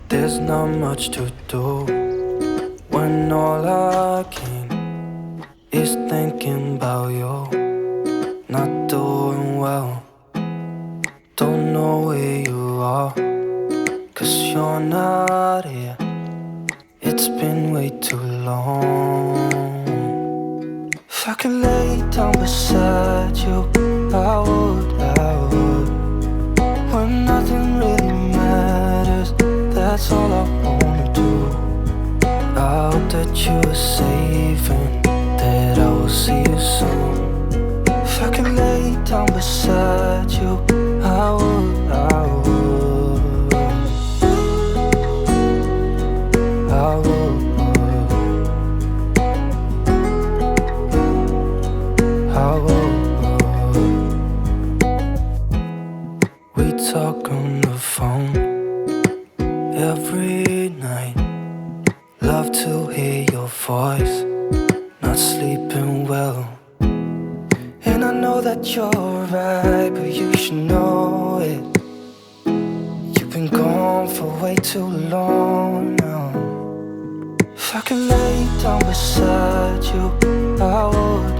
There's not much to do when all I can is thinking about you. Not doing well, don't know where you are, 'cause you're not here. It's been way too long. If I could lay down beside you, I would. When nothing really matters, that's all I wanna do. I hope that you are safe and that I will see you soon. If I could lay down beside you, I would. I would. We talk on the phone every night. Love to hear your voice. Not sleeping well, and I know that you're right, but you should know it. You've been gone for way too long now. If I could lay down beside you, I would.